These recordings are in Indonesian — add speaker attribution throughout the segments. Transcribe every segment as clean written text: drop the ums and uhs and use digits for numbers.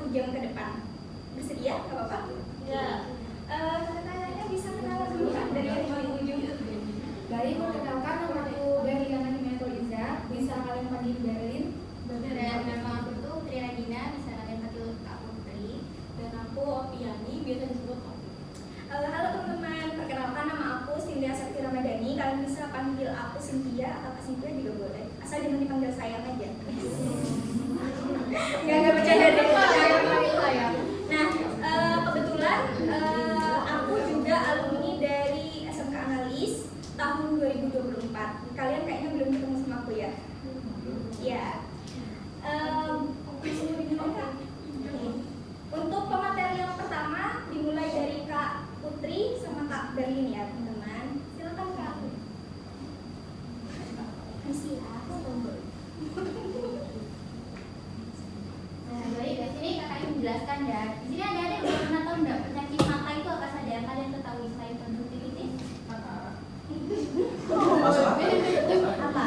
Speaker 1: jam ke depan. Bersedia? Gak apa-apa?
Speaker 2: Ya.
Speaker 1: Kakak-kakaknya bisa kenalan dulu kan dari yang paling ujung?
Speaker 3: Baik, perkenalkan namaku Berliana Himayatul Iza, bisa kalian panggil Berlin.
Speaker 2: Dan nama aku tuh Tri Regina, bisa kalian panggil Kak Putri.
Speaker 4: Dan aku Opiani, biasa disebut Opi.
Speaker 1: Halo teman-teman, perkenalkan nama aku Cynthia Sakti Ramadhani. Kalian bisa panggil aku Cynthia atau Kak Cynthia juga boleh. Asal jangan dipanggil sayang aja. Nggak bercanda deh. Nah, kebetulan aku juga alumni dari SMK Analis tahun 2024. Kalian kayaknya belum ketemu sama aku ya? Ya. Untuk pemateri yang pertama dimulai dari Kak Putri sama Kak Berlin ya teman-teman. Silakan Kak. Misi aku tunggu.
Speaker 2: Nah, baik, di sini kakaknya menjelaskan ya. Di sini ada yang belum pernah tahu nggak penyakit mata itu apa saja yang kalian ketahui selain konjungtivitis? Apa? Penyakit mata.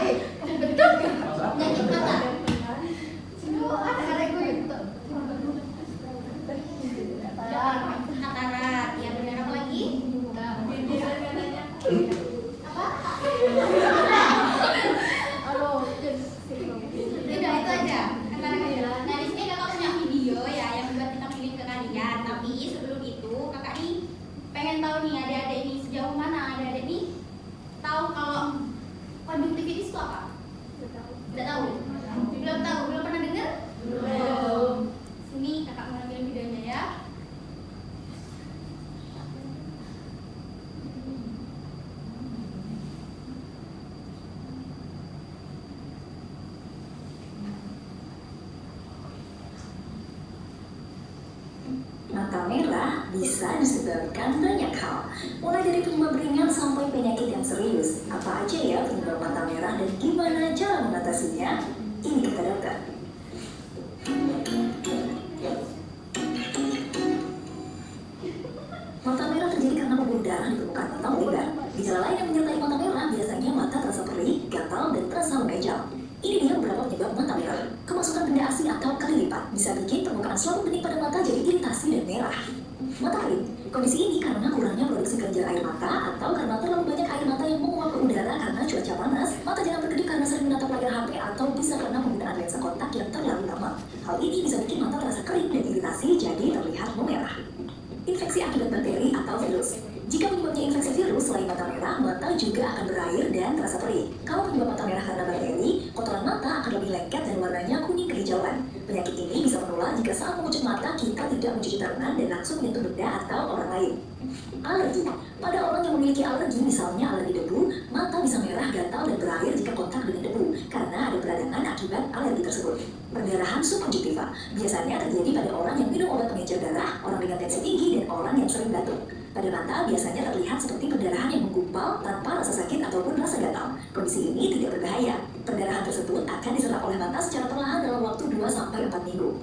Speaker 2: Katarak, ya benar. Apa lagi? Apa? Tidak, itu aja. Nah, di sini kakak punya video ya yang buat kita kirim ke kalian. Tapi sebelum itu kakak nih pengen tahu nih adik-adik ini sejauh mana adik-adik nih tahu kalau konjungtivitis itu apa? Tidak tahu. Belum tahu. Belum pernah dengar? Belum. Sini kakak mau ambil videonya ya.
Speaker 5: Mata merah bisa disebabkan banyak hal, mulai dari penyebab ringan sampai penyakit yang serius. Apa aja ya penyebab mata merah dan gimana cara mengatasinya? Ini kata dokter. Mata merah terjadi karena pembuluh darah di permukaan mata melebar. Gejala lain yang menyertai mata merah biasanya mata terasa perih, gatal, dan terasa mengejal. Ini dia beberapa penyebab mata merah. Kemasukan benda asing atau kelilipan bisa bikin permukaan selaput bening pada mata jadi iritasi dan merah. Mata kering. Kondisi ini karena kurangnya produksi kelenjar air mata atau karena terlalu banyak air mata yang menguap ke udara karena cuaca panas. Mata jangan berkedip karena sering menatap layar HP atau bisa karena penggunaan lensa kontak yang terlalu lama. Hal ini bisa bikin mata terasa kering dan iritasi jadi terlihat memerah. Infeksi akibat bakteri atau virus. Jika penyebabnya infeksi virus selain mata merah, mata juga akan berair dan terasa perih. Kalau penyebab mata merah karena bakteri, kotoran mata akan lebih lengket dan warnanya kuning kehijauan. Penyakit ini bisa menular jika saat mengucuk mata kita tidak mencuci tangan dan langsung menyentuh benda atau orang lain. Alergi. Pada orang yang memiliki alergi, misalnya alergi debu, mata bisa merah, gatal, dan berair jika kontak dengan debu karena ada peradangan akibat alergi tersebut. Perdarahan subkonjuktiva biasanya terjadi pada orang yang minum obat pengencer darah, orang dengan tensi tinggi, dan orang yang sering batuk. Pada mata biasanya terlihat seperti perdarahan yang menggumpal tanpa rasa sakit ataupun rasa gatal. Kondisi ini tidak berbahaya. Perdarahan tersebut akan diserap oleh mata secara perlahan dalam waktu 2-4 minggu.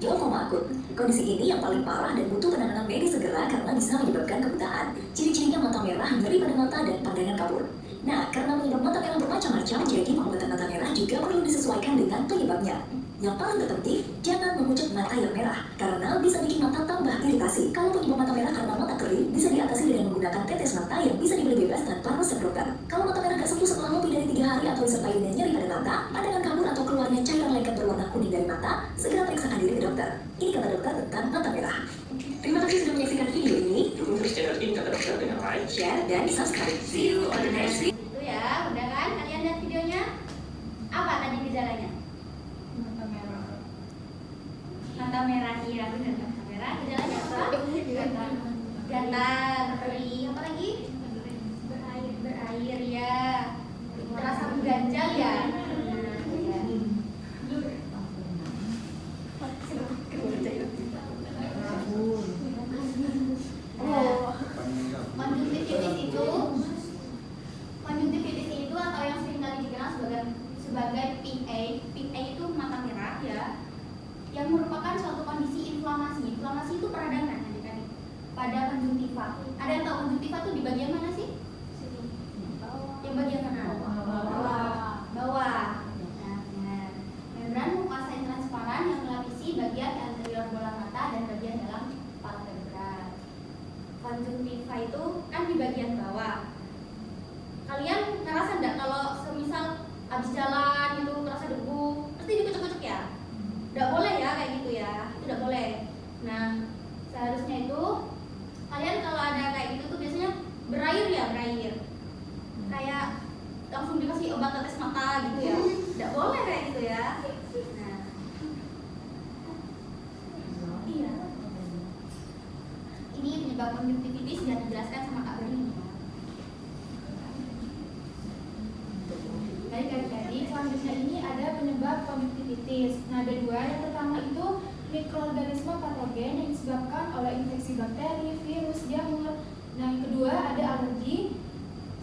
Speaker 5: Glaukoma akut. Kondisi ini yang paling parah dan butuh penanganan medis segera karena bisa menyebabkan kebutaan. Ciri-cirinya mata merah, nyeri pada mata, dan pandangan kabur. Nah, karena penyebab mata merah bermacam-macam, jadi pengobatan mata merah juga perlu disesuaikan dengan penyebabnya. Yang paling terpenting, jangan mengucuk mata yang merah, karena bisa bikin mata tambah iritasi. Kalau penyebab mata merah karena mata kering, bisa diatasi dengan menggunakan tetes mata yang bisa dibeli bebas tanpa resep dokter. Kalau mata merah gak sembuh setelah lebih dari 3 hari atau disertai dengan nyeri pada mata, pandangan kabur atau keluarnya cairan lengket berwarna kuning dari mata, segera periksakan diri ke dokter. Ini kata dokter tentang mata merah. Terima kasih sudah menyaksikan video ini.
Speaker 6: Dukung terus channel ini kata dokter dengan like,
Speaker 5: Share, dan subscribe. See you on the next video.
Speaker 2: Itu ya, udah kan? Kalian lihat videonya? Apa tadi gejalanya? Mata merah, iya benar. Mata merah, gejalanya apa? Gatal, perih, apa lagi? Berair ya. Terasa mengganjal ya. Konjungtivitis itu atau yang sering kali dikenal sebagai pink eye. Pink eye itu mata merah ya, yang merupakan suatu kondisi inflamasi. Inflamasi itu peradangan adik-adik pada konjungtiva. Ada yang tahu konjungtiva itu di bagian mana sih? Yang bagian mana? Bawah. Nah, membran mukosa yang transparan yang melapisi bagian anterior bola mata. penyebab konjungtivitis sudah dijelaskan sama Kak Berni.
Speaker 3: Baik adik-adik, selanjutnya ini ada penyebab konjungtivitis. Nah, ada dua. Yang pertama itu mikroorganisme patogen yang disebabkan oleh infeksi bakteri, virus, jamur. Nah, yang kedua ada alergi.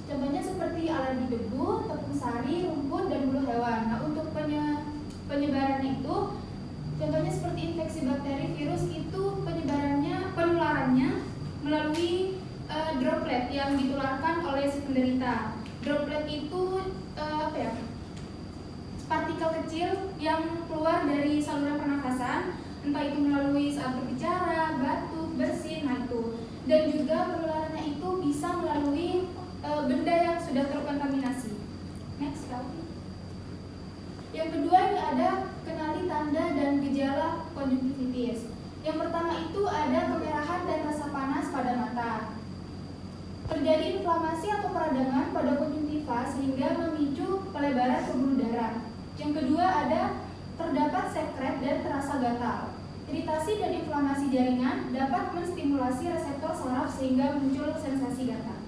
Speaker 3: Contohnya seperti alergi debu, tepung sari, rumput, dan bulu hewan. Nah, untuk penyebarannya itu, contohnya seperti infeksi bakteri, virus itu penularannya melalui droplet yang ditularkan oleh si penderita. Droplet itu partikel kecil yang keluar dari saluran pernafasan, entah itu melalui saat berbicara, batuk, bersin, nah itu. Dan juga penularannya itu bisa melalui benda yang sudah terkontaminasi. Next, Kak. Yang kedua ini ada kenali tanda dan gejala konjungtivitis. Yang pertama itu ada kemerahan dan rasa panas pada mata. Terjadi inflamasi atau peradangan pada konjungtiva sehingga memicu pelebaran pembuluh darah. Yang kedua ada terdapat sekret dan terasa gatal. Iritasi dan inflamasi jaringan dapat menstimulasi reseptor saraf sehingga muncul sensasi gatal.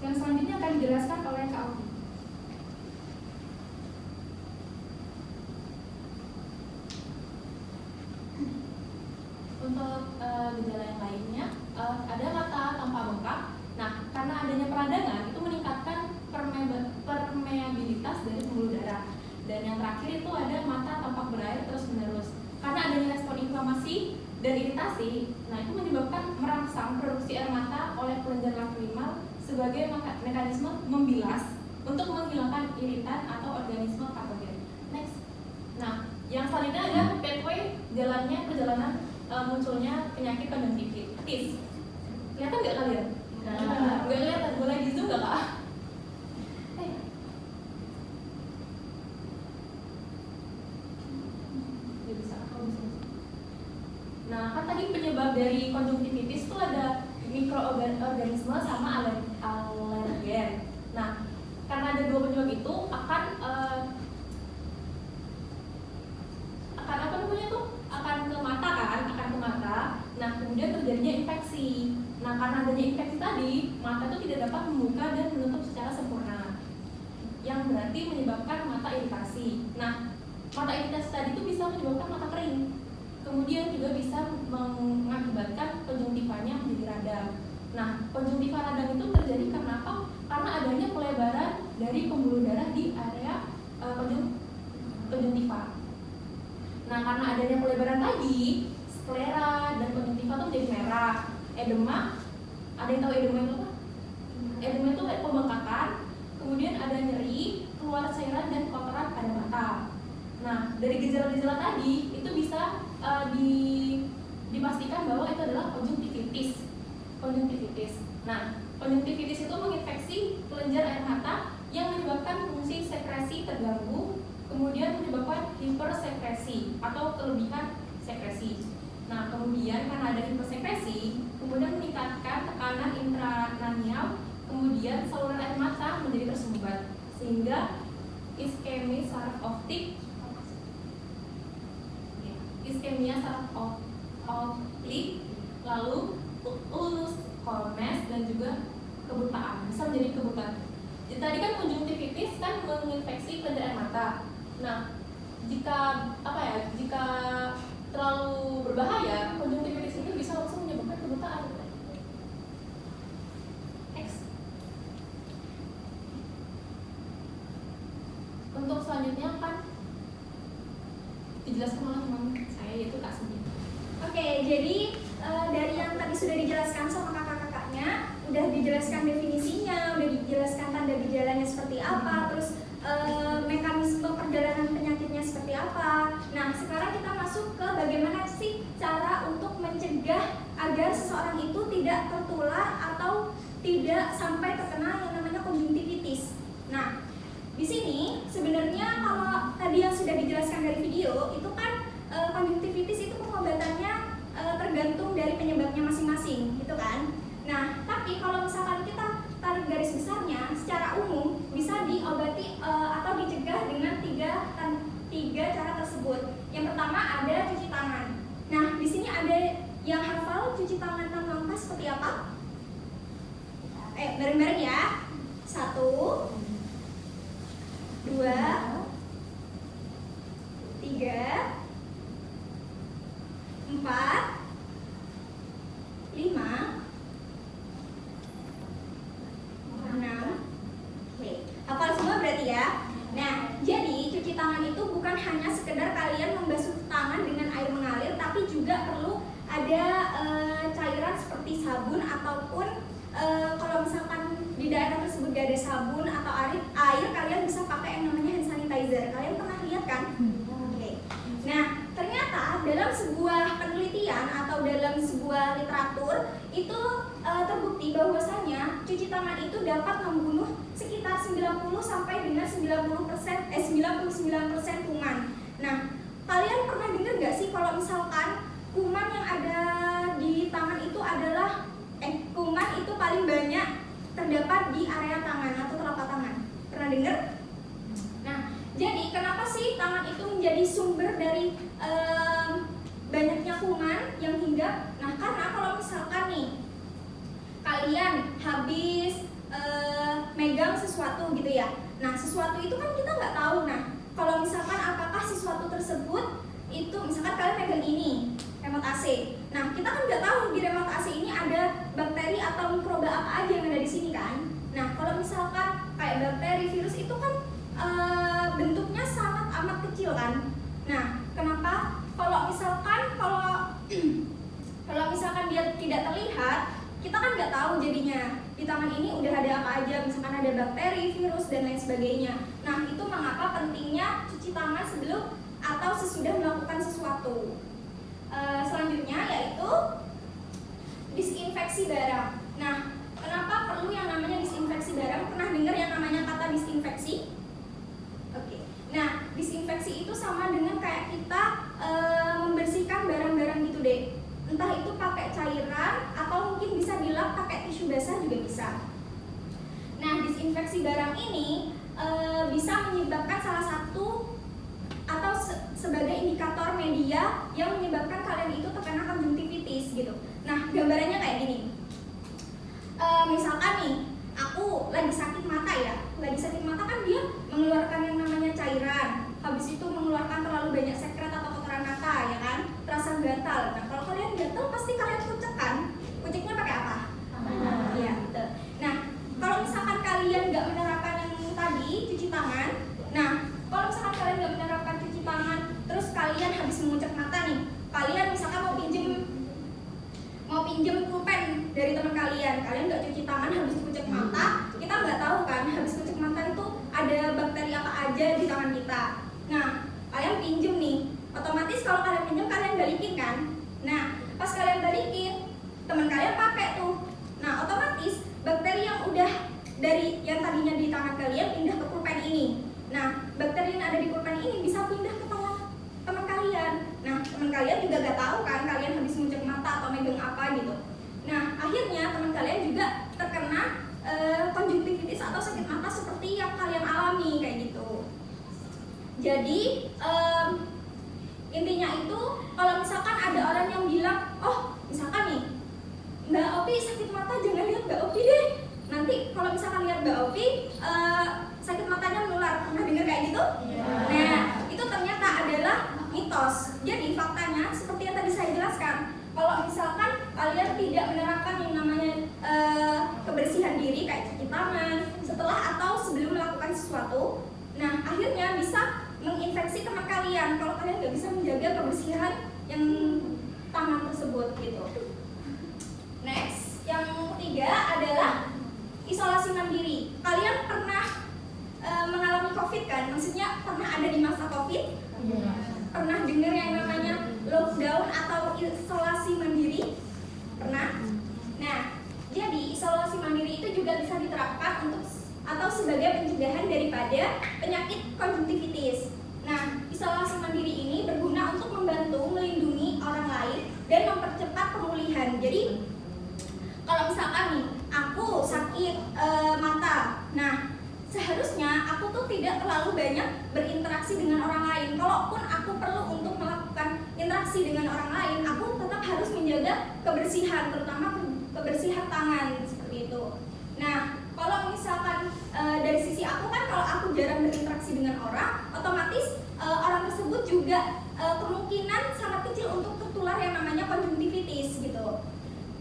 Speaker 3: Yang selanjutnya akan dijelaskan oleh Kak Oki.
Speaker 4: Untuk gejala yang lainnya, ada mata tanpa bengkak. Nah, karena adanya peradangan itu meningkatkan permeabilitas dari pembuluh darah. Dan yang terakhir itu ada mata tampak berair terus-menerus. Karena adanya respon inflamasi dan iritasi, nah itu menyebabkan merangsang produksi air mata oleh kelenjar lacrimal sebagai mekanisme membilas untuk menghilangkan iritan atau organisme patogen. Next. Nah, yang selanjutnya ada pathway perjalanan munculnya penyakit konjungtivitis. Kelihatan nggak kalian? Nggak kelihatan. Boleh di zoom nggak Kak? Nah, kan tadi penyebab dari konjungtivitis itu ada mikroorganisme sama alergen. Nah, karena ada dua penyebab itu akan apa namanya tuh? Akan ke mata kan? Akan ke mata. Nah, kemudian terjadinya infeksi. Nah, karena adanya infeksi tadi, mata itu tidak dapat membuka dan menutup secara sempurna, yang berarti menyebabkan mata iritasi. Nah, mata iritasi tadi itu bisa menyebabkan mata kering. Kemudian juga bisa mengakibatkan konjungtivanya menjadi radang. Nah, konjungtiva radang itu terjadi karena apa? Karena adanya pelebaran dari pembuluh darah di area konjungtiva. Nah, karena adanya pelebaran tadi, sklera dan konjungtiva itu menjadi merah. Edema, ada yang tahu edema itu apa? Edema itu pembengkakan, kemudian ada nyeri, keluar cairan dan kotoran pada mata. Nah, dari gejala-gejala tadi itu bisa dipastikan bahwa itu adalah konjungtivitis. Nah, konjungtivitis itu menginfeksi kelenjar air mata yang menyebabkan fungsi sekresi terganggu, kemudian menyebabkan hipersekresi atau kelebihan sekresi. Nah, kemudian karena ada hipersekresi, kemudian meningkatkan tekanan intrananial, kemudian saluran air mata menjadi tersumbat sehingga iskemi saraf optik, iskemia saraf optik, lalu ulus kolmes dan juga kebutaan, bisa menjadi kebutaan. Jadi tadi kan konjungtivitis kan menginfeksi kelenjar air mata. Nah, jika terlalu berbahaya, konjungtivitis ini bisa langsung menyebabkan kebutaan. Next. Untuk selanjutnya kan dijelaskan oleh teman saya yaitu Kak Sumi.
Speaker 1: Oke, jadi dari yang tadi sudah dijelaskan sama kakak-kakaknya, udah dijelaskan definisinya, udah dijelaskan tanda gejalanya seperti apa, terus mekanisme perjalanan penyakitnya seperti apa. Nah, sekarang kita masuk ke bagaimana sih cara untuk mencegah agar seseorang itu tidak tertular atau tidak sampai terkena yang namanya konjungtivitis. Nah, di sini sebenarnya kalau tadi yang sudah dijelaskan dari video itu kan konjungtivitis itu pengobatannya tergantung dari penyebabnya masing-masing, gitu kan? Nah, tapi kalau misalkan kita tarik garis besarnya, secara umum bisa diobati atau dicegah dengan tiga cara tersebut. Yang pertama ada cuci tangan. Nah, di sini ada Yang hafal cuci tangan 6 langkah seperti apa? Bareng-bareng ya. 1, 2, 3, 4, 5, 6. Oke, hafal semua berarti ya. Nah, jadi cuci tangan itu bukan hanya sekedar kalian membasuh tangan dengan air mengalir, tapi juga perlu ada cairan seperti sabun ataupun kalau misalkan di daerah tersebut gak ada sabun atau air, kalian bisa pakai yang namanya hand sanitizer. Kalian pernah lihat kan? Oke. Nah, ternyata dalam sebuah penelitian atau dalam sebuah literatur itu terbukti bahwasanya cuci tangan itu dapat membunuh sekitar 90 sampai dengan 99% kuman. Nah, kalian pernah dengar nggak sih kalau misalkan kuman yang ada di tangan itu adalah kuman itu paling banyak terdapat di area tangan atau telapak tangan? Pernah dengar? Nah, jadi kenapa sih tangan itu menjadi sumber dari banyaknya kuman yang hinggap? Nah, karena kalau misalkan nih kalian habis megang sesuatu gitu ya. Nah, sesuatu itu kan kita nggak tahu. Nah, kalau misalkan apakah sesuatu tersebut itu, misalkan kalian megang ini remote AC. Nah, kita kan nggak tahu di remote AC ini ada bakteri atau mikroba apa aja yang ada di sini kan. Nah, kalau misalkan kayak bakteri, virus itu kan bentuknya sangat amat kecil kan. Nah, kenapa? Kalau misalkan dia tidak terlihat, kita kan nggak tahu jadinya di tangan ini udah ada apa aja, misalkan ada bakteri, virus dan lain sebagainya. Nah, itu mengapa pentingnya cuci tangan sebelum atau sesudah melakukan sesuatu. Selanjutnya yaitu disinfeksi barang. Nah, kenapa perlu yang namanya disinfeksi barang? Pernah dengar yang namanya kata disinfeksi? Oke. Nah, disinfeksi itu sama dengan kayak kita membersihkan barang-barang gitu deh. Entah itu pakai cairan atau mungkin bisa dilap pakai tisu basah juga bisa. Nah, disinfeksi barang ini bisa menyebabkan salah satu atau sebagai indikator media yang menyebabkan kalian itu terkena konjungtivitis gitu. Nah, gambarannya kayak gini. Misalkan nih, aku lagi sakit mata ya. Lagi sakit mata kan dia mengeluarkan yang namanya cairan. Habis itu mengeluarkan terlalu banyak sekret atau kotoran mata ya kan. Terasa gatal. Nah, kalau kalian gatal pasti kalian kucek kan. Kuceknya pakai apa? Iya, betul. Nah, kalau misalkan kalian nggak menerapkan yang tadi, cuci tangan. Nah, kalau misalkan kalian nggak menerapkan cuci tangan, terus kalian habis mengucek mata nih, kalian misalkan mau pinjem pulpen dari teman kalian nggak cuci tangan, habis kucek mata, kita nggak tahu kan, habis kucek mata itu ada bakteri apa aja di tangan kita. Nah, kalian pinjem nih, otomatis kalau kalian pinjem kalian balikin kan. Nah, pas kalian balikin, teman kalian pakai tuh. Nah, otomatis bakteri yang udah dari yang tadinya di tangan kalian pindah ke pulpen ini. Nah, bakteri yang ada di pulpen ini bisa pindah ke teman kalian. Nah, teman kalian juga gak tahu kan kalian habis ngucek mata atau megang apa gitu. Nah, akhirnya teman kalian juga terkena konjungtivitis atau sakit mata seperti yang kalian alami kayak gitu. Jadi intinya itu kalau misalkan ada orang yang bilang, oh misalkan nih Mbak Opi sakit mata, jangan lihat Mbak Opi deh. Nanti kalau misalkan lihat Mbak Opi sakit matanya menular. Pernah dengar kayak gitu? Nah, itu ternyata adalah mitos. Jadi faktanya seperti yang tadi saya jelaskan, kalau misalkan kalian tidak menerapkan yang namanya kebersihan diri kayak cuci tangan setelah atau sebelum melakukan sesuatu, nah akhirnya bisa menginfeksi teman kalian kalau kalian nggak bisa menjaga kebersihan yang tangan tersebut gitu. Next, yang ketiga adalah isolasi mandiri. Kalian pernah mengalami COVID kan? Maksudnya pernah ada di masa COVID? Pernah dengar yang namanya lockdown atau isolasi mandiri? Pernah? Nah, jadi isolasi mandiri itu juga bisa diterapkan untuk atau sebagai pencegahan daripada penyakit konjungtivitis. Nah, isolasi mandiri ini berguna untuk membantu melindungi orang lain dan mempercepat pemulihan. Jadi, kalau misalkan nih, aku sakit mata, nah seharusnya aku tuh tidak terlalu banyak berinteraksi dengan orang lain. Kalaupun aku perlu untuk melakukan interaksi berinteraksi dengan orang lain, aku tetap harus menjaga kebersihan, terutama kebersihan tangan seperti itu. Nah, kalau misalkan dari sisi aku kan, kalau aku jarang berinteraksi dengan orang, otomatis orang tersebut juga kemungkinan sangat kecil untuk tertular yang namanya konjungtivitis gitu.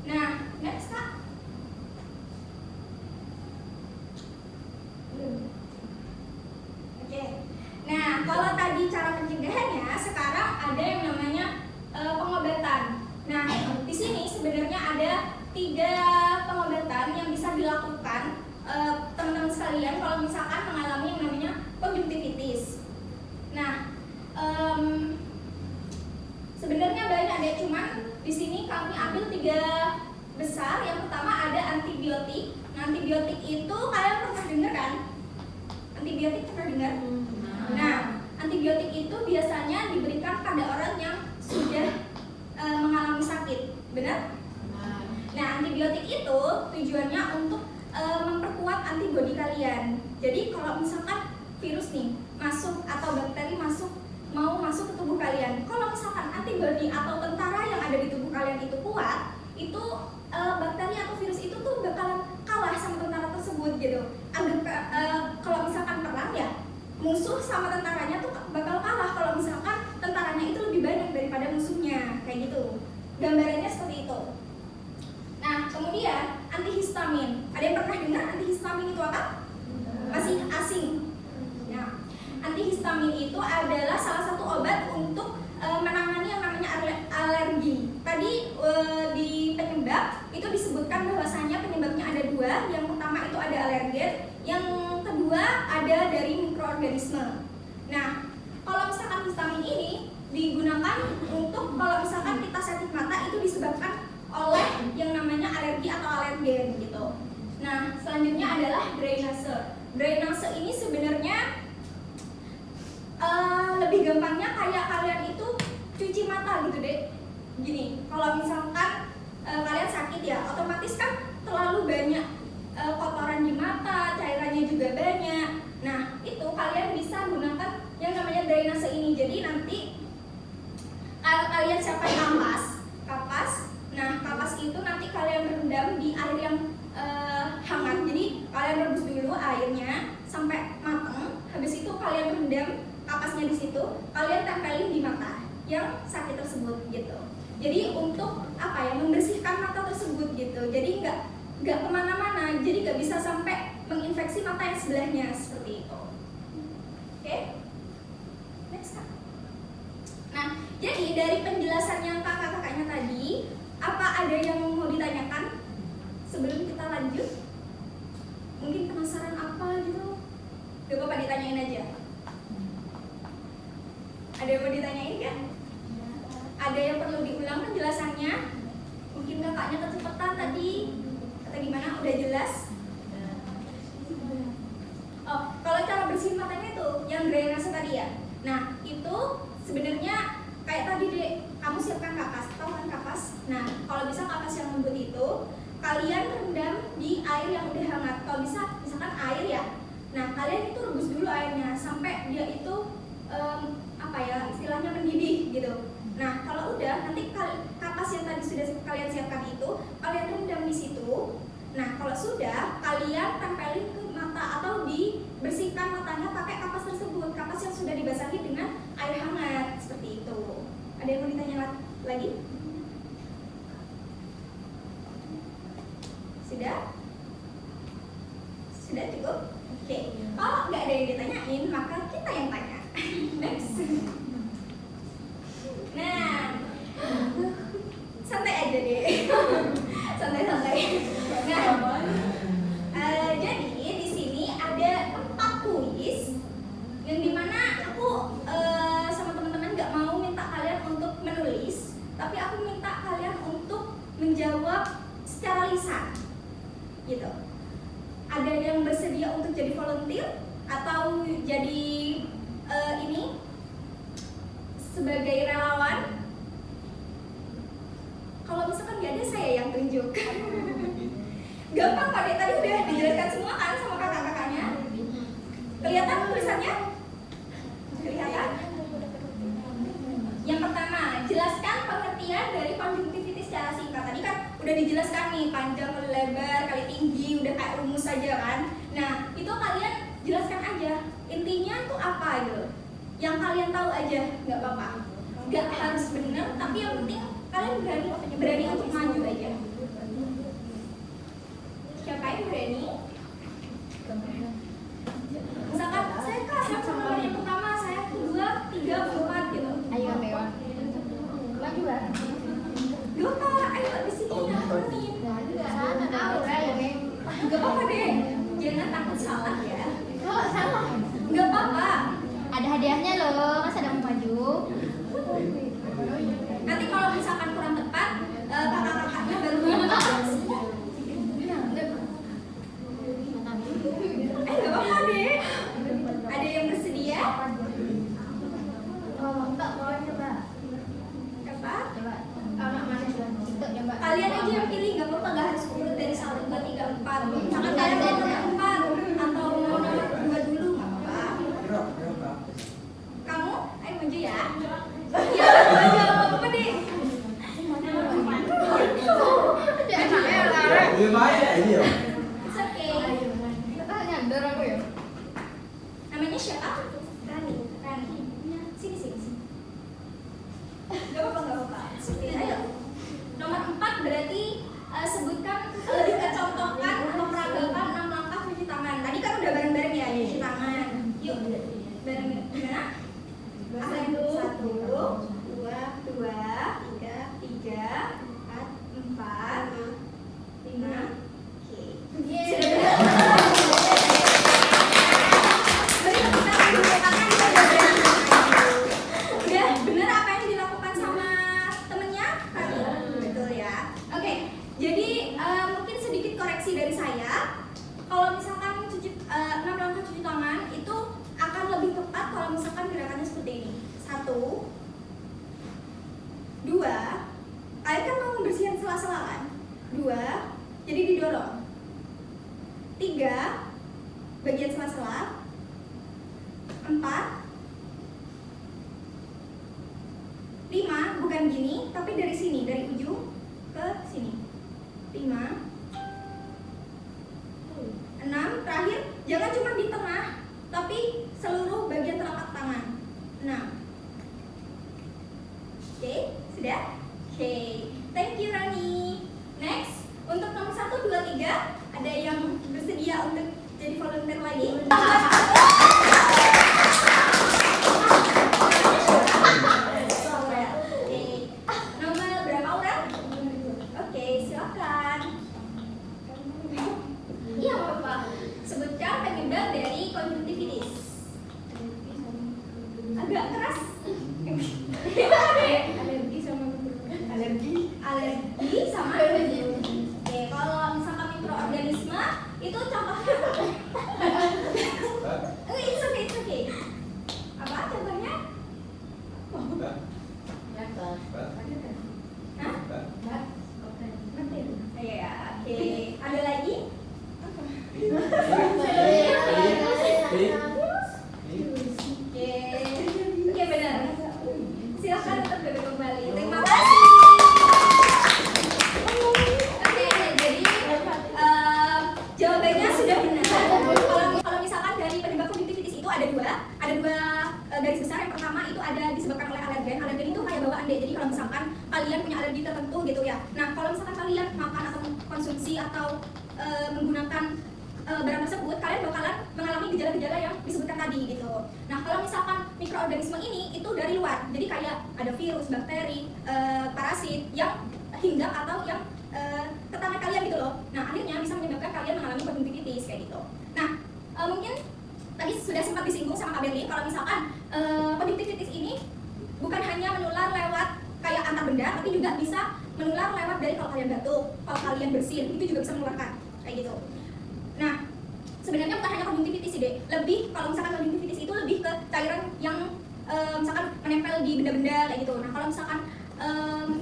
Speaker 1: Nah, next Kak. Oke. Nah, kalau tadi cara pencegahannya, sekarang ada yang namanya pengobatan. Nah, di sini sebenarnya ada 3 pengobatan yang bisa dilakukan teman-teman sekalian kalau misalkan mengalami yang namanya konjungtivitis. Nah, sebenarnya banyak deh, cuman di sini kami ambil 3 besar. Yang pertama ada antibiotik. Nah, antibiotik itu kalian pernah dengar kan? Antibiotik pernah dengar? Nah, antibiotik itu biasanya diberikan pada orang yang sudah mengalami sakit, benar? Nah, antibiotik itu tujuannya untuk memperkuat antibodi kalian. Jadi kalau misalkan virus nih masuk atau bakteri mau masuk ke tubuh kalian, kalau misalkan antibodi atau tentara yang ada di tubuh kalian itu kuat, itu bakteri atau virus itu tuh bakalan kalah sama tentara tersebut gitu. Kalau misalkan perang ya, musuh sama tentaranya tuh bakal kalah kalau misalkan tentaranya itu lebih banyak daripada musuhnya, kayak gitu. Gambarannya seperti itu. Nah, kemudian antihistamin. Ada yang pernah dengar antihistamin itu apa? Masih asing. Nah, antihistamin itu adalah salah satu obat untuk menangani yang namanya alergi. Tadi di penyebab itu disebutkan bahwasanya penyebabnya ada 2. Yang pertama itu ada alergen, yang kedua ada dari mikroorganisme. Nah, kalau misalkan histamin ini digunakan untuk kalau misalkan kita sakit mata itu disebabkan oleh yang namanya alergi atau alergen gitu. Nah, selanjutnya adalah drainase. Drainase ini sebenarnya lebih gampangnya kayak kalian itu cuci mata gitu deh. Gini, kalau misalkan kalian sakit ya, otomatis kan terlalu banyak kotoran di mata, cairannya juga banyak. Nah, itu kalian bisa gunakan yang namanya drainase ini. Jadi nanti kalian siapkan kapas. Nah, kapas itu nanti kalian rendam di air yang hangat. Jadi kalian rebus dulu airnya sampai matang. Habis itu kalian rendam kapasnya di situ. Kalian tempelin di mata yang sakit tersebut gitu. Jadi untuk apa ya, membersihkan mata tersebut gitu. Jadi nggak kemana-mana. Jadi nggak bisa sampai menginfeksi mata yang sebelahnya seperti itu. Oke? Next Kak. Nah, jadi dari penjelasannya kakak-kakaknya tadi, apa ada yang mau ditanyakan sebelum kita lanjut? Mungkin penasaran apa gitu? Gak apa-apa, ditanyain aja. Ada yang mau ditanyain kan? Ada yang perlu diulang penjelasannya? Mungkin kakaknya kecepatan tadi atau gimana? Udah jelas? Oh, kalau cara bersihin matanya itu yang drainase tadi ya. Nah, itu sebenarnya kayak tadi deh, kamu siapkan kapas, tahu kan kapas? Nah, kalau bisa kapas yang lembut itu kalian rendam di air yang udah hangat. Kalau bisa, misalkan air ya. Nah, kalian itu rebus dulu airnya sampai dia itu istilahnya mendidih gitu. Nah, kalau udah nanti kapas yang tadi sudah kalian siapkan itu kalian rendam di situ. Nah, kalau sudah kalian tempelin ke mata atau dibersihkan matanya pakai kapas tersebut, kapas yang sudah dibasahi dengan air hangat seperti itu. Ada yang mau ditanya lagi? Sudah? Sudah cukup? Oke. Kalau nggak ada yang ditanyain, maka kita yang tanya. Next. Nah, santai aja deh. Santai-santai. Nah, jadi di sini ada 4 kuis yang dimana aku sama teman-teman nggak mau minta kalian untuk menulis, tapi aku minta kalian untuk menjawab secara lisan, gitu. Ada yang bersedia untuk jadi volunteer atau jadi sebagai relawan? Kalau misalkan nggak ada, saya yang tunjuk. Gampang Pak, tadi udah dijelaskan semua kan sama kakak-kakaknya. Kelihatan tulisannya? Kelihatan? Yang pertama, jelaskan udah dijelaskan nih panjang kali lebar kali tinggi, udah kayak rumus aja kan. Nah itu kalian jelaskan aja intinya tuh apa gitu, yang kalian tahu aja, nggak apa-apa, nggak harus benar, tapi yang penting kalian berani untuk maju aja. Siapa yang berani? Misalkan saya nomor yang pertama, saya kedua, 3, 4 gitu.
Speaker 2: Ayo Dewa. Maju ya.
Speaker 1: Gak apa, ayo di sini nemenin. Gak apa-apa deh, jangan takut salah ya.
Speaker 2: Kalau salah.
Speaker 1: Gak apa-apa.
Speaker 2: Ada hadiahnya loh, masa ada mau maju?
Speaker 1: Nanti kalau misalkan kurang tepat, kakak-kakaknya baru menentukan. Gak apa-apa deh. Ada yang bersedia?
Speaker 2: Enggak, mau coba.
Speaker 1: Apa?
Speaker 2: Coba. Mana? Itu coba.
Speaker 1: Kalian aja yang pilih, gak apa-apa, gak harus urut dari 1, 2, 3, 4. Misalkan kalian mau nomor 4 atau mau nomor 2 dulu, gak apa-apa. Kamu, ayo maju ya. Ya, maju, gak apa-apa deh. It's okay.
Speaker 2: Nyadar aku ya.
Speaker 1: Namanya siapa? Rani. Sini. Gak apa-apa. Ayo. Nomor 4 berarti sebutkan lebih ke contohkan atau peragakan 6 langkah cuci tangan. Tadi kan udah bareng-bareng ya cuci tangan. Yuk, bareng gimana? 1, 2, 3, 4, 5. Oke. Udah bener apa yang dilakukan sama temennya tadi? Betul ya. Oke, jadi mungkin sedikit koreksi dari saya. Kalau misalkan 6 langkah cuci tangan itu akan lebih tepat kalau misalkan gerakannya seperti ini. 1, 2, kalian kan mau membersihkan sela-sela kan? 2, jadi didorong. 3, bagian sela-sela. 4, 5, bukan gini, tapi dari sini, dari ujung ke sini. 5, 6, terakhir, jangan cuma di tengah, tapi seluruh bagian telapak tangan. 6. Oke, sudah? Oke, thank you Rani. Next, untuk nomor 1, 2, 3, ada yang bersedia untuk jadi volunteer lagi? Nomor berapa orang? Oke, silakan. Iya, apa-apa. Sebutkan penyebab dari konjungtivitis. Agak keras. Alergi sama Oke, kalau misalkan mikroorganisme itu contohnya it's okay. Apa contohnya? Hah? Iya, oke. Ada lagi? Oke, benar. Silakan untuk duduk kembali. Terima kasih. Oke, jadi jawabannya sudah benar. Kalau misalkan dari penyebab konjungtivitis itu ada dua garis besar. Yang pertama itu ada disebabkan oleh alergen. Alergen itu kayak bawaan deh. Jadi kalau misalkan kalian punya alergi tertentu gitu ya. Nah, kalau misalkan kalian makan atau konsumsi atau menggunakan barang tersebut, kalian bakalan mengalami gejala-gejala yang disebutkan tadi gitu. Nah, kalau misalkan mikroorganisme ini itu dari luar, jadi kayak ada virus, bakteri, parasit yang hinggap atau yang ke tangan kalian gitu loh. Nah, akhirnya bisa menyebabkan kalian mengalami konjungtivitis kayak gitu. Nah, mungkin tadi sudah sempat disinggung sama Kak Berli kalau misalkan konjungtivitis ini bukan hanya menular lewat kayak antar benda, tapi juga bisa menular lewat dari kalau kalian batuk, kalau kalian bersin, itu juga bisa menularkan kayak gitu. Nah, sebenarnya bukan hanya konjungtivitis sih deh, lebih kalau misalkan konjungtivitis itu lebih ke cairan yang misalkan menempel di benda-benda kayak gitu. Nah, kalau misalkan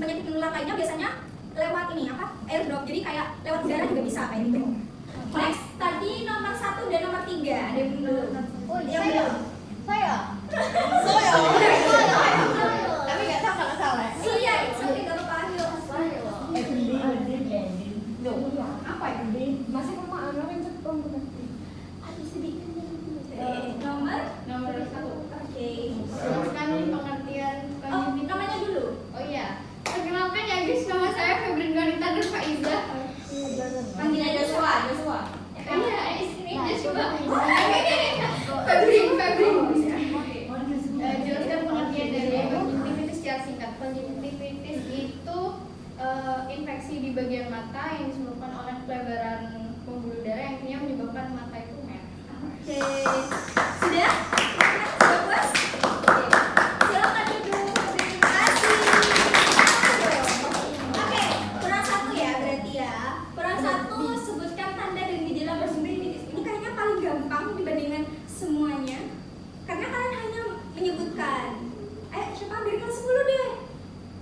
Speaker 1: penyakit menular lainnya biasanya lewat ini apa? Airdrop, jadi kayak lewat udara juga bisa kayak gitu. Next, tadi nomor 1 dan nomor 3 ada yang belum? Yang belum?
Speaker 2: Saya. Tapi nggak tahu kalau salah.
Speaker 1: Iya, itu gak apa-apa.
Speaker 3: infeksi di bagian mata yang disebabkan oleh pelebaran pembuluh darah yang akhirnya menyebabkan mata itu merah.
Speaker 1: Oke, sudah? Sudah puas? Oke, silakan duduk. Terima kasih. Oke, kurang satu ya berarti ya. Kurang satu, sebutkan tanda dan gejala bersumber. Ini kayaknya paling gampang dibandingkan semuanya. Karena kalian hanya menyebutkan. Siapa dari kelas 10 deh?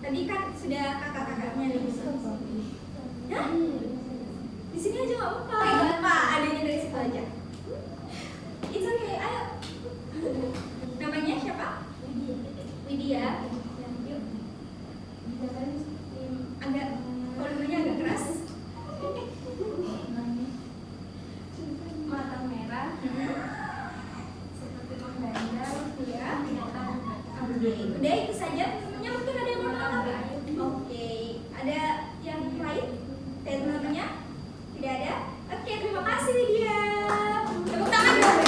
Speaker 1: Tadi kan sudah kakak-kakaknya nih. Ya? Di sini aja nggak apa-apa. Nggak apa, adanya dari situ aja. It's okay, ayo. Namanya siapa? Widya. Yuk. Agak volumenya agak keras.
Speaker 3: Mata merah, seperti mengganjal,
Speaker 1: Ya. Udah itu saja. Namanya mungkin ada yang mau nambah? Oke. Ada yang lain? Dan namanya? Tidak ada? Oke, terima kasih Widya. Tepuk tangan dong.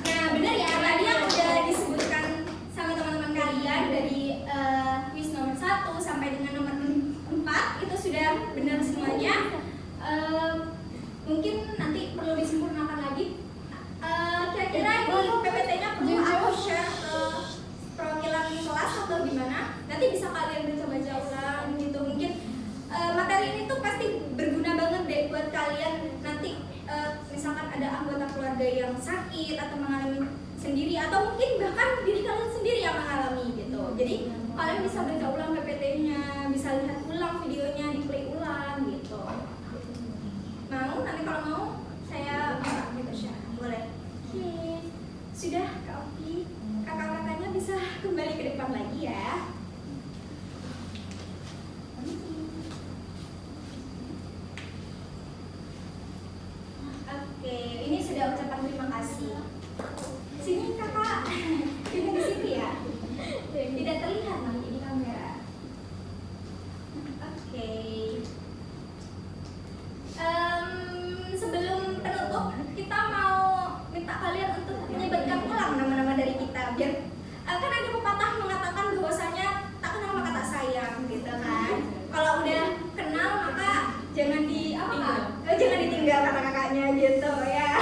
Speaker 1: Nah, benar ya, tadi yang udah disebutkan sama teman-teman kalian dari quiz nomor 1 sampai dengan nomor 4 itu sudah benar semuanya. Mungkin nanti perlu disempurnakan lagi. Kira-kira ini PPT-nya perlu aku share ke perwakilan kelas atau gimana? Nanti bisa kalian baca-baca ulang gitu. Mungkin materi ini tuh pasti berguna banget deh buat kalian nanti misalkan ada anggota keluarga yang sakit atau mengalami sendiri atau mungkin bahkan diri kalian sendiri yang mengalami gitu. Jadi kalian bisa baca ulang PPT-nya, bisa lihat ulang videonya, di-play ulang gitu. Mau? Nanti kalau mau saya gitu share. Boleh. Oke. Sudah Kak Oki. Kakak-kakaknya bisa kembali ke depan lagi ya. Oke, ini sudah ucapan terima kasih. Sini kakak, ini di sini ya. Tidak terlihat nanti di kamera. Oke. Sebelum penutup, kita mau minta kalian untuk menyebutkan ulang nama-nama dari kita. Biar kan ada pepatah mengatakan bahwasanya tak kenal maka tak sayang, gitu kan. Kalau udah kenal maka jangan jangan ditinggal kata-kakaknya gitu ya.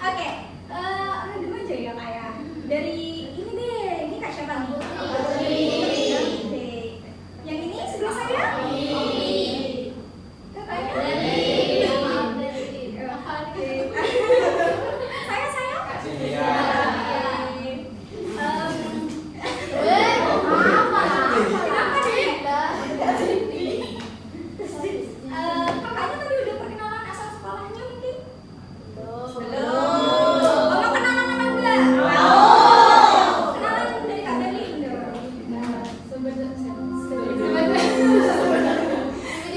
Speaker 1: Oke, random aja ya kak ya. Dari ini deh, ini kak siapa nih? Oke. Yang ini sebelah saya? Kakaknya? Oke. Saya? Kenapa nih? Kakaknya tadi udah perkenalan asal sekolahnya mungkin? Belum. Mau kenalan apa enggak? Kenalan dari Kak Dani?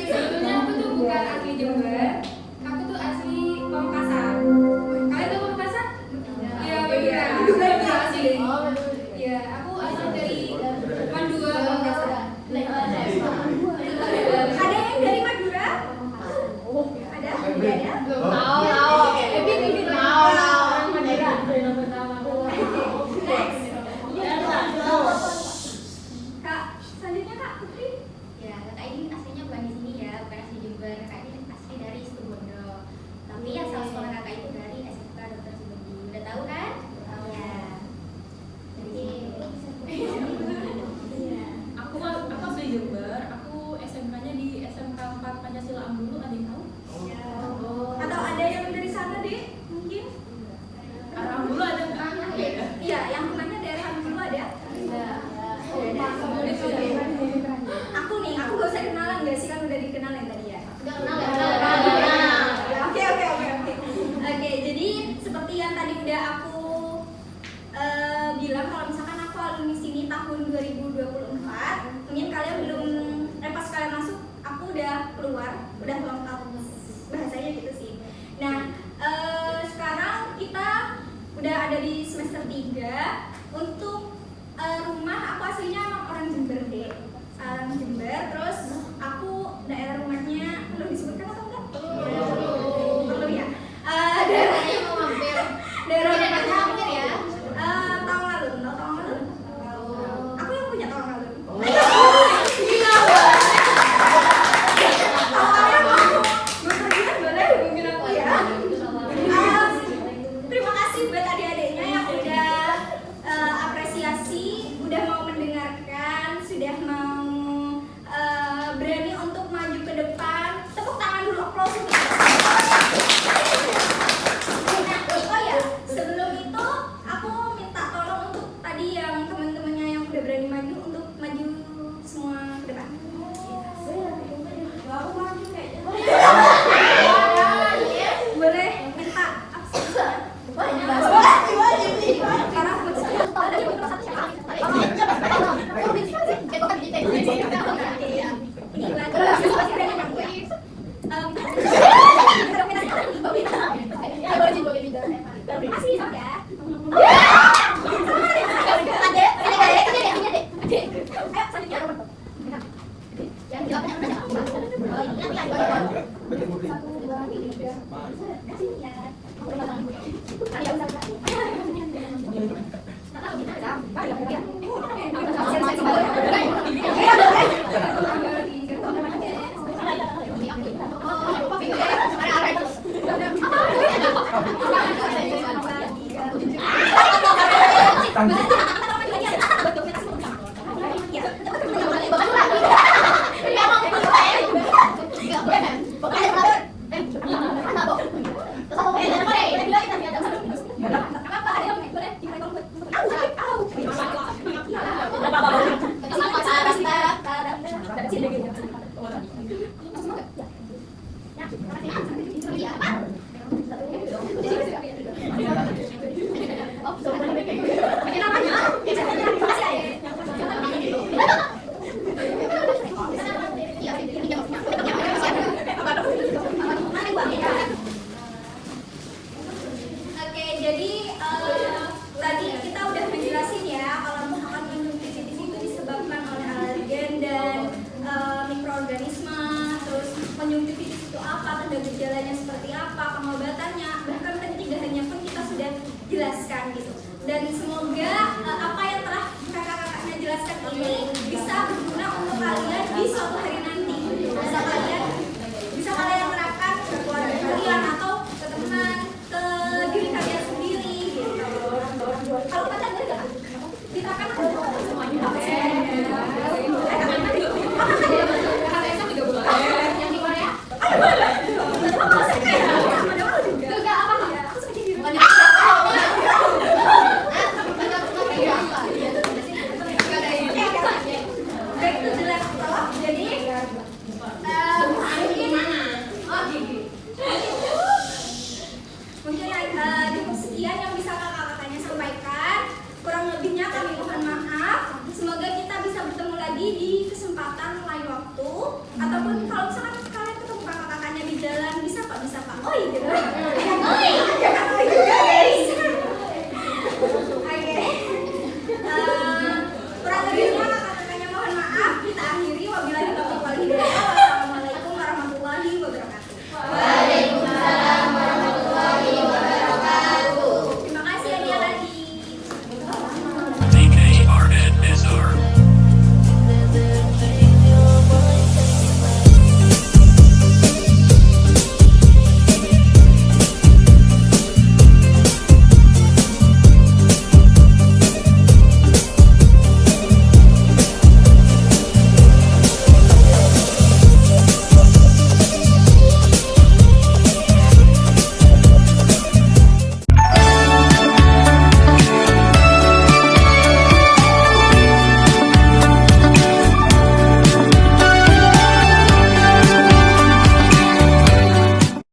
Speaker 3: Sebetulnya aku tuh bukan asli Jember, aku tuh asli Pamekasan. Kalian tahu Pamekasan? Iya, benar. Iya sih. Iya, aku asal dari Madura, Pamekasan.
Speaker 1: Ada yang dari Madura? Ada? Tidak ada? Kak, selanjutnya Kak Putri.
Speaker 2: Ya, kakak ini aslinya bukan di sini ya, bukan asli Jember. Kakak ini asli dari Situbondo. Tapi asal sekolah kakak itu dari SMK Dr. Subandi. Udah tahu kan? Tahu ya.
Speaker 4: Aku asli Jember, aku SMK-nya di SMK 4 Pancasila Ambulu, ada yang tahu?
Speaker 1: Atau ada yang dari sana deh? Mungkin?
Speaker 4: Arah Ambulu ada nggak?
Speaker 1: Iya, yang rumahnya daerah dulu ada? Aku nih, aku gak usah kenalan gak sih? Kan udah dikenalin tadi ya?
Speaker 2: Udah kenal ya?
Speaker 1: Oke. Oke, jadi seperti yang tadi udah aku bilang, kalau misalkan aku alumni sini tahun 2024, mungkin kalian belum, pas kalian masuk, aku udah keluar, udah lengkap bahasanya gitu sih. Nah, sekarang kita udah ada di semester 3. Untuk rumah, aku aslinya emang orang Jember deh, orang Jember. Terus aku daerah rumahnya perlu disebutkan atau enggak? Perlu ya.
Speaker 2: Daerahnya mau mampir.
Speaker 1: Daerah
Speaker 2: Tidak ada
Speaker 1: rumahnya
Speaker 2: mampir ya?
Speaker 1: Tawangalun, tahu Tawangalun? Aku yang punya Tawangalun. Oke, jadi tadi kita udah menjelasin ya kalau misalkan konjungtivitis itu disebabkan oleh alergen dan mikroorganisme, terus konjungtivitis itu apa, tanda gejalanya seperti apa, pengobatannya, bahkan pencegahannya pun kita sudah jelaskan gitu. Dan semoga apa yang telah kakak-kakaknya jelaskan ini bisa berguna untuk kalian di suatu hari nanti. Bisa kalian terapkan ke keluarga kalian atau ke teman, ke diri kalian sendiri gitu. Kalau kalian enggak diterapkan semuanya.
Speaker 2: Yang di Korea?
Speaker 1: Back to the laptop. Jadi mungkin cukup sekian yang bisa kakak-kakaknya sampaikan. Kurang lebihnya kami mohon maaf. Semoga kita bisa bertemu lagi di kesempatan lain waktu. Ataupun kalau misalkan kalian ketemu kakak-kakaknya di jalan, bisa pak, oh iya gitu.